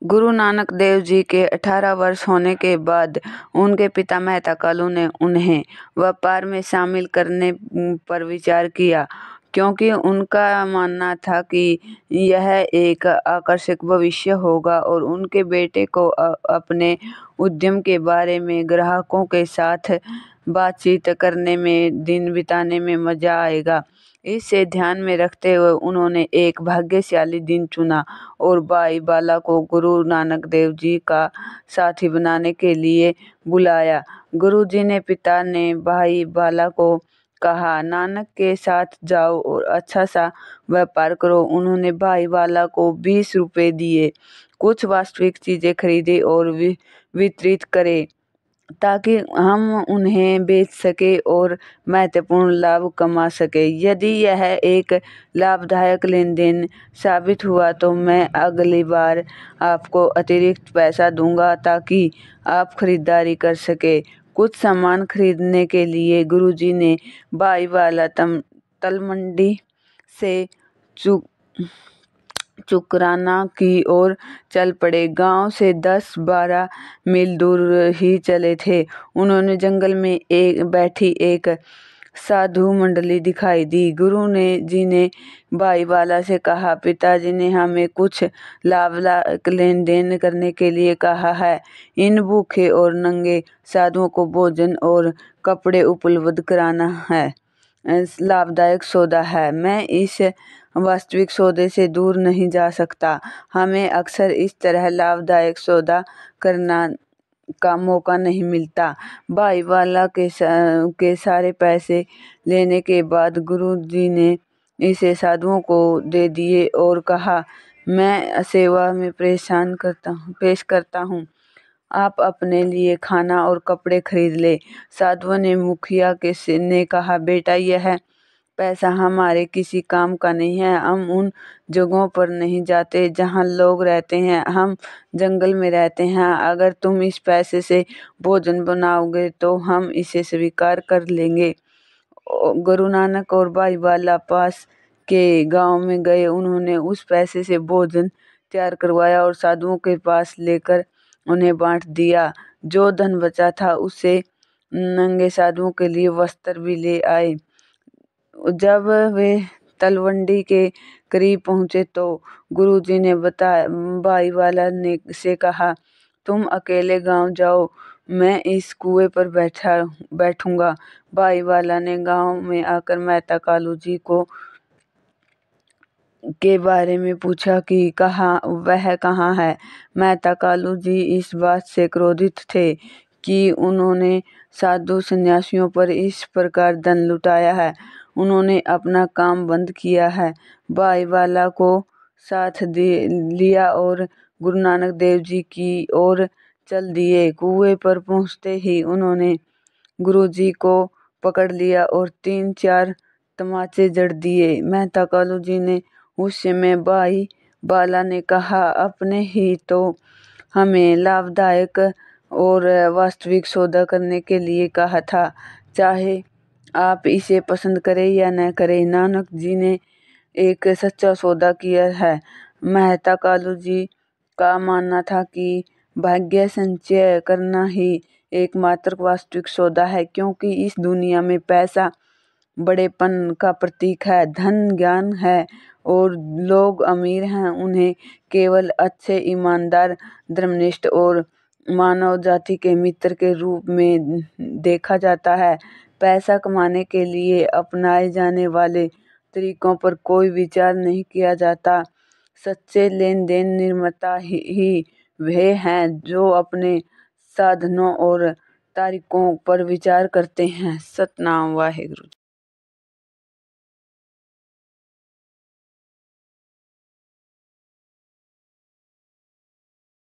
गुरु नानक देव जी के 18 वर्ष होने के बाद उनके पिता मेहता कालू ने उन्हें व्यापार में शामिल करने पर विचार किया, क्योंकि उनका मानना था कि यह एक आकर्षक भविष्य होगा और उनके बेटे को अपने उद्यम के बारे में ग्राहकों के साथ बातचीत करने में, दिन बिताने में मजा आएगा। इसे ध्यान में रखते हुए उन्होंने एक भाग्यशाली दिन चुना और भाई बाला को गुरु नानक देव जी का साथी बनाने के लिए बुलाया। गुरु जी ने पिता ने भाई बाला को कहा, नानक के साथ जाओ और अच्छा सा व्यापार करो। उन्होंने भाई बाला को 20 रुपए दिए, कुछ वास्तविक चीजें खरीदे और वितरित करे ताकि हम उन्हें बेच सके और महत्वपूर्ण लाभ कमा सके। यदि यह एक लाभदायक लेन देन साबित हुआ तो मैं अगली बार आपको अतिरिक्त पैसा दूंगा ताकि आप खरीदारी कर सके। कुछ सामान खरीदने के लिए गुरुजी ने भाई वाला तलमंडी से चुकराना की ओर चल पड़े। गांव से 10-12 मील दूर ही चले थे, उन्होंने जंगल में बैठी एक साधु मंडली दिखाई दी। गुरु जी ने भाई वाला से कहा, पिताजी ने हमें कुछ लाभदायक लेन देन करने के लिए कहा है। इन भूखे और नंगे साधुओं को भोजन और कपड़े उपलब्ध कराना है, लाभदायक सौदा है। मैं इस वास्तविक सौदे से दूर नहीं जा सकता। हमें अक्सर इस तरह लाभदायक सौदा करना का मौका नहीं मिलता। भाई वाला के सारे पैसे लेने के बाद गुरु जी ने इसे साधुओं को दे दिए और कहा, मैं सेवा में पेश करता हूँ, आप अपने लिए खाना और कपड़े खरीद ले। साधुओं ने मुखिया ने कहा, बेटा यह पैसा हमारे किसी काम का नहीं है। हम उन जगहों पर नहीं जाते जहाँ लोग रहते हैं, हम जंगल में रहते हैं। अगर तुम इस पैसे से भोजन बनाओगे तो हम इसे स्वीकार कर लेंगे। गुरु नानक और भाई बाला पास के गांव में गए। उन्होंने उस पैसे से भोजन तैयार करवाया और साधुओं के पास लेकर उन्हें बांट दिया। जो धन बचा था उससे नंगे साधुओं के लिए वस्त्र भी ले आए। जब वे तलवंडी के करीब पहुंचे तो गुरुजी ने भाई वाला ने से कहा, तुम अकेले गांव जाओ, मैं इस कुएं पर बैठूंगा। भाई वाला ने गांव में आकर मेहता कालू जी को के बारे में पूछा कि वह कहाँ है। मेहता कालू जी इस बात से क्रोधित थे कि उन्होंने साधु सन्यासियों पर इस प्रकार धन लुटाया है। उन्होंने अपना काम बंद किया है। भाई वाला को साथ लिया और गुरु नानक देव जी की ओर चल दिए। कुएं पर पहुंचते ही उन्होंने गुरु जी को पकड़ लिया और 3-4 तमाचे जड़ दिए। मेहता कालू जी ने उस समय भाई बाला ने कहा, अपने ही तो हमें लाभदायक और वास्तविक सौदा करने के लिए कहा था, चाहे आप इसे पसंद करें या न करें, नानक जी ने एक सच्चा सौदा किया है। मेहता कालू जी का मानना था कि भाग्य संचय करना ही एकमात्र वास्तविक सौदा है, क्योंकि इस दुनिया में पैसा बड़ेपन का प्रतीक है। धन ज्ञान है और लोग अमीर हैं उन्हें केवल अच्छे, ईमानदार, धर्मनिष्ठ और मानव जाति के मित्र के रूप में देखा जाता है। पैसा कमाने के लिए अपनाए जाने वाले तरीकों पर कोई विचार नहीं किया जाता। सच्चे लेन देन निर्माता ही वे हैं जो अपने साधनों और तरीकों पर विचार करते हैं। सतनाम वाहेगुरु।